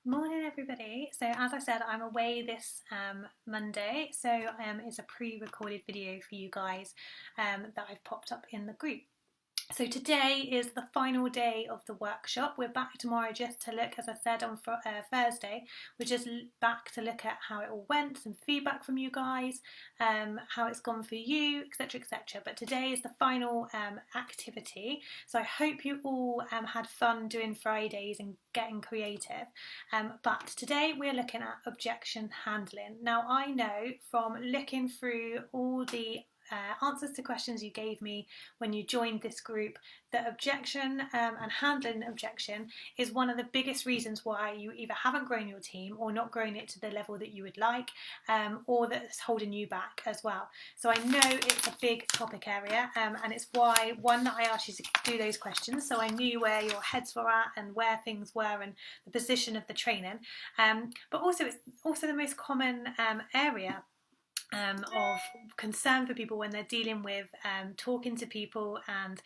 Morning, everybody. So, as I said, I'm away this Monday, so it's a pre-recorded video for you guys that I've popped up in the group. So today is the final day of the workshop. We're back tomorrow just to look, as I said on Thursday, we're just back to look at how it all went, some feedback from you guys, how it's gone for you, etc, etc. But today is the final activity. So I hope you all had fun doing Fridays and getting creative. But today we're looking at objection handling. Now I know from looking through all the answers to questions you gave me when you joined this group that objection and handling objection is one of the biggest reasons why you either haven't grown your team or not grown it to the level that you would like, or that's holding you back as well. So I know it's a big topic area, and it's why that I asked you to do those questions so I knew where your heads were at and where things were and the position of the training, but also it's also the most common area of concern for people when they're dealing with talking to people and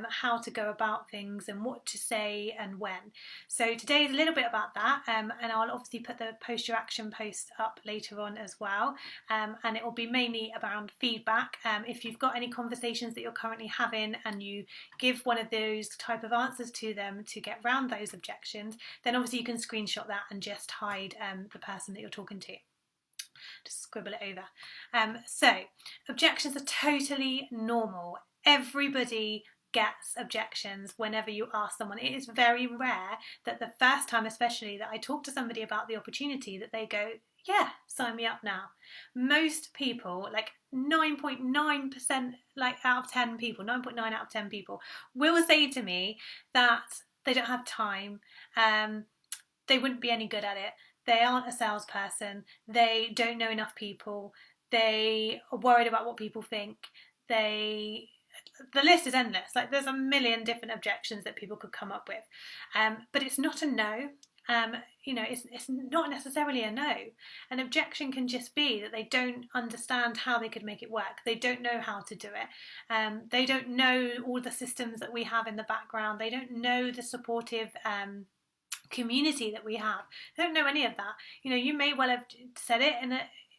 how to go about things and what to say and when. So today is a little bit about that, and I'll obviously put the post your action post up later on as well, and it will be mainly around feedback. If you've got any conversations that you're currently having and you give one of those type of answers to them to get around those objections, then obviously you can screenshot that and just hide the person that you're talking to. Just scribble it over. So objections are totally normal. Everybody gets objections whenever you ask someone. It is very rare that the first time, especially, that I talk to somebody about the opportunity, that they go, yeah, sign me up now. Most people, like 9.9%, like out of 10 people, 9.9 out of 10 people, will say to me that they don't have time, they wouldn't be any good at it, they aren't a salesperson, they don't know enough people, they are worried about what people think, the list is endless. Like there's a million different objections that people could come up with, but it's not a no. It's not necessarily a no. An objection can just be that they don't understand how they could make it work. They don't know how to do it. They don't know all the systems that we have in the background. They don't know the supportive community that we have. They don't know any of that. You may well have said it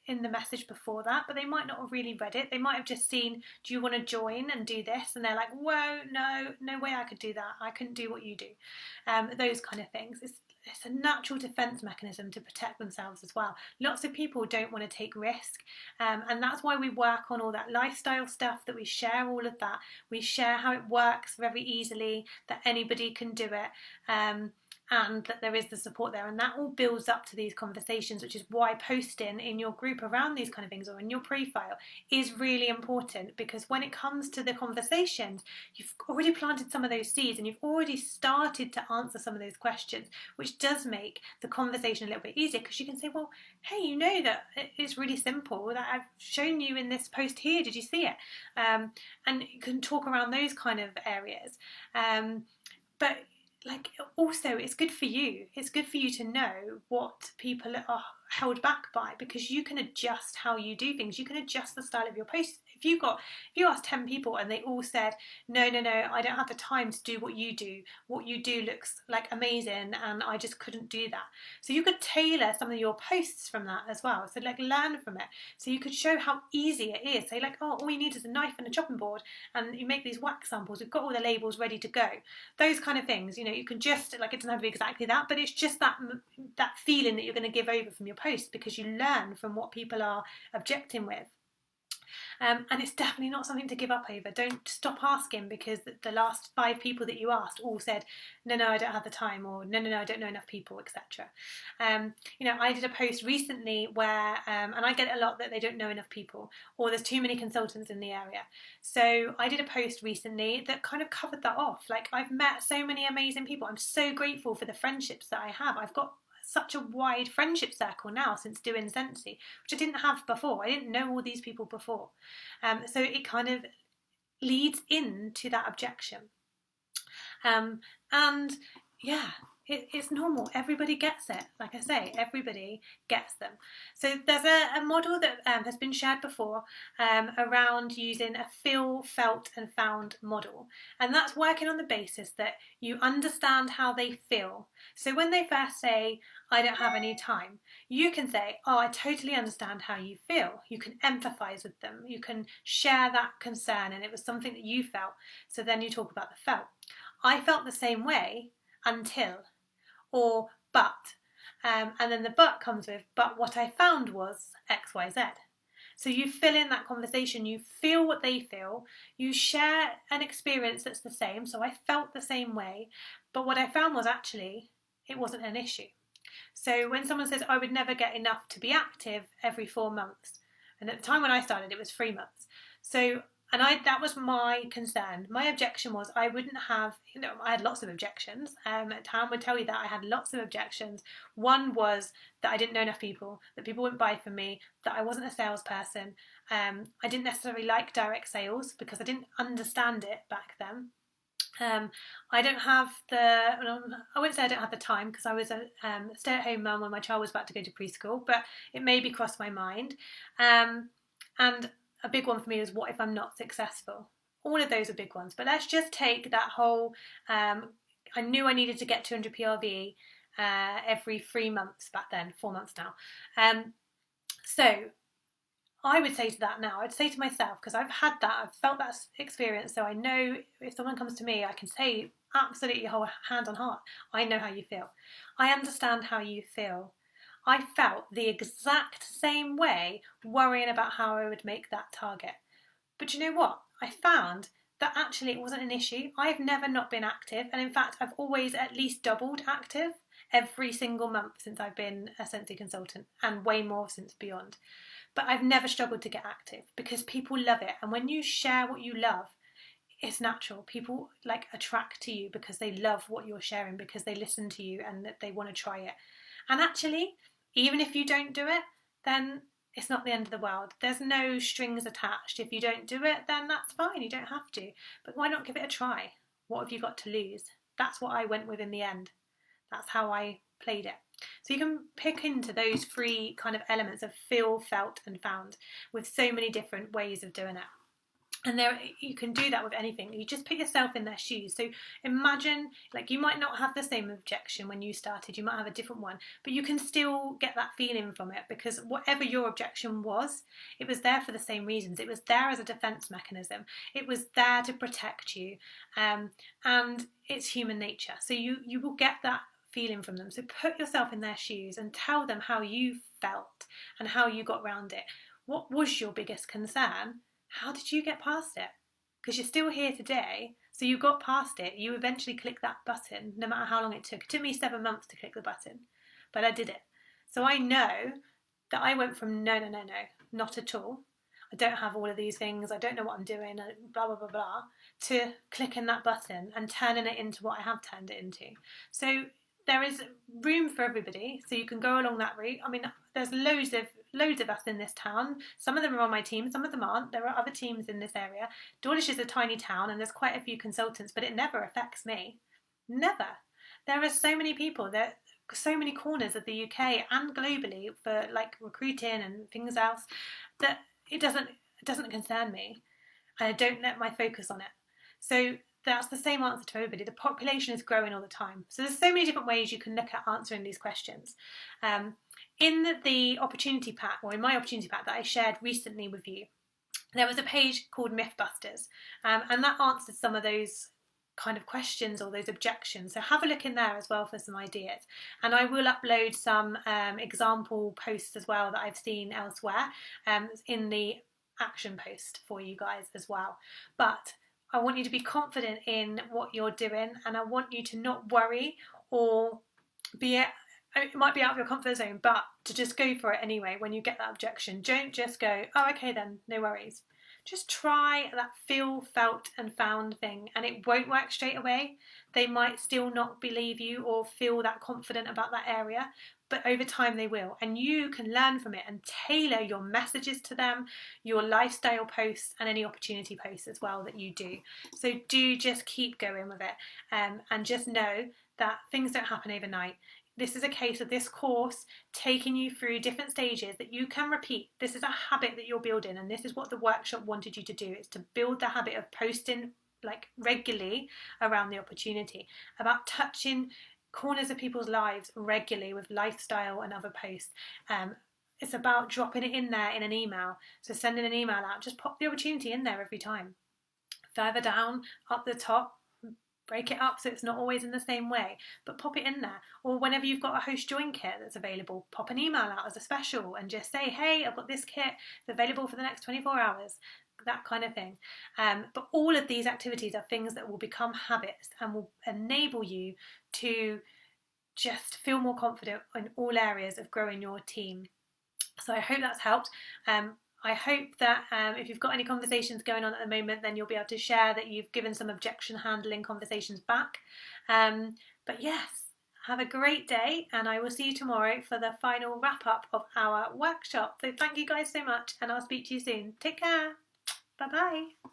in the message before that, but they might not have really read it. They might have just seen, do you want to join and do this? And they're like, whoa, no way I could do that. I couldn't do what you do. Those kind of things. It's a natural defense mechanism to protect themselves as well. Lots of people don't want to take risk, and that's why we work on all that lifestyle stuff, that we share all of that. We share how it works very easily, that anybody can do it, and that there is the support there, and that all builds up to these conversations, which is why posting in your group around these kind of things or in your profile is really important, because when it comes to the conversations, you've already planted some of those seeds and you've already started to answer some of those questions, which does make the conversation a little bit easier, because you can say, well, hey, that it's really simple, that I've shown you in this post here, did you see it? And you can talk around those kind of areas, but also it's good for you. It's good for you to know what people are held back by, because you can adjust how you do things. You can adjust the style of your post. If you asked 10 people and they all said, no, I don't have the time to do what you do looks like amazing and I just couldn't do that. So you could tailor some of your posts from that as well. So learn from it. So you could show how easy it is. Say all you need is a knife and a chopping board, and you make these wax samples. We've got all the labels ready to go. Those kind of things. You can just, it doesn't have to be exactly that, but it's just that feeling that you're going to give over from your post, because you learn from what people are objecting with. And it's definitely not something to give up over. Don't stop asking because the last 5 people that you asked all said, no, I don't have the time, or no, I don't know enough people, etc. I did a post recently where, and I get it a lot, that they don't know enough people, or there's too many consultants in the area. So I did a post recently that kind of covered that off. I've met so many amazing people. I'm so grateful for the friendships that I have. I've got such a wide friendship circle now since doing Sensi, which I didn't have before. I didn't know all these people before. So it kind of leads into that objection. And yeah, It's normal. Everybody gets it. Like I say, everybody gets them. So there's a model that has been shared before around using a feel, felt and found model. And that's working on the basis that you understand how they feel. So when they first say, I don't have any time, you can say, oh, I totally understand how you feel. You can empathise with them. You can share that concern and it was something that you felt. So then you talk about the felt. I felt the same way until, or but, and then the but comes with, but what I found was X, Y, Z. So you fill in that conversation, you feel what they feel, you share an experience that's the same. So I felt the same way, but what I found was actually it wasn't an issue. So when someone says, I would never get enough to be active every 4 months, and at the time when I started, it was 3 months. So, and that was my concern. My objection was I wouldn't have, I had lots of objections. Tam would tell you that I had lots of objections. One was that I didn't know enough people, that people wouldn't buy from me, that I wasn't a salesperson. I didn't necessarily like direct sales because I didn't understand it back then. I don't have I wouldn't say I don't have the time because I was a stay-at-home mum when my child was about to go to preschool, but it maybe crossed my mind. And a big one for me was, what if I'm not successful? All of those are big ones, but let's just take that whole, I knew I needed to get 200 PRV every 3 months back then, 4 months now. So I would say to that now, I'd say to myself, because I've had that, I've felt that experience, so I know if someone comes to me, I can say absolutely whole hand on heart, I know how you feel. I understand how you feel. I felt the exact same way worrying about how I would make that target. But you know what? I found that actually it wasn't an issue. I've never not been active, and in fact I've always at least doubled active every single month since I've been a Sensi consultant, and way more since beyond. But I've never struggled to get active because people love it. And when you share what you love, it's natural. People attract to you because they love what you're sharing, because they listen to you and that they want to try it. And actually, even if you don't do it, then it's not the end of the world. There's no strings attached. If you don't do it, then that's fine. You don't have to. But why not give it a try? What have you got to lose? That's what I went with in the end. That's how I played it. So you can pick into those 3 kind of elements of feel, felt and found with so many different ways of doing it. And you can do that with anything. You just put yourself in their shoes. So imagine, you might not have the same objection when you started. You might have a different one, but you can still get that feeling from it, because whatever your objection was, it was there for the same reasons. It was there as a defense mechanism. It was there to protect you. And it's human nature. So you will get that feeling from them. So put yourself in their shoes and tell them how you felt and how you got around it. What was your biggest concern? How did you get past it? Because you're still here today, so you got past it. You eventually clicked that button, no matter how long it took. It took me 7 months to click the button, but I did it. So I know that I went from no, not at all, I don't have all of these things, I don't know what I'm doing, blah, blah, blah, blah, to clicking that button and turning it into what I have turned it into. So there is room for everybody, so you can go along that route. I mean, there's loads of us in this town. Some of them are on my team, some of them aren't. There are other teams in this area. Dawlish is a tiny town and there's quite a few consultants, but it never affects me. Never. There are so many people, there are so many corners of the UK and globally for recruiting and things else, that it doesn't concern me, and I don't let my focus on it. So that's the same answer to everybody. The population is growing all the time. So there's so many different ways you can look at answering these questions. In the opportunity pack, or in my opportunity pack that I shared recently with you, there was a page called Mythbusters, and that answers some of those kind of questions or those objections. So have a look in there as well for some ideas. And I will upload some example posts as well that I've seen elsewhere in the action post for you guys as well. But I want you to be confident in what you're doing, and I want you to not worry or it might be out of your comfort zone, but to just go for it anyway when you get that objection. Don't just go, oh, okay then, no worries. Just try that feel, felt and found thing, and it won't work straight away. They might still not believe you or feel that confident about that area, but over time they will, and you can learn from it and tailor your messages to them, your lifestyle posts and any opportunity posts as well that you do. So do just keep going with it, and just know that things don't happen overnight. This is a case of this course taking you through different stages that you can repeat. This is a habit that you're building, and this is what the workshop wanted you to do, is to build the habit of posting like regularly around the opportunity, about touching corners of people's lives regularly with lifestyle and other posts. It's about dropping it in there in an email. So sending an email out, just pop the opportunity in there every time. Further down, up the top, break it up so it's not always in the same way, but pop it in there. Or whenever you've got a host join kit that's available, pop an email out as a special and just say, hey, I've got this kit, it's available for the next 24 hours, that kind of thing. But all of these activities are things that will become habits and will enable you to just feel more confident in all areas of growing your team. So I hope that's helped. I hope that if you've got any conversations going on at the moment, then you'll be able to share that you've given some objection handling conversations back. But yes, have a great day, and I will see you tomorrow for the final wrap up of our workshop. So thank you guys so much, and I'll speak to you soon. Take care. Bye bye.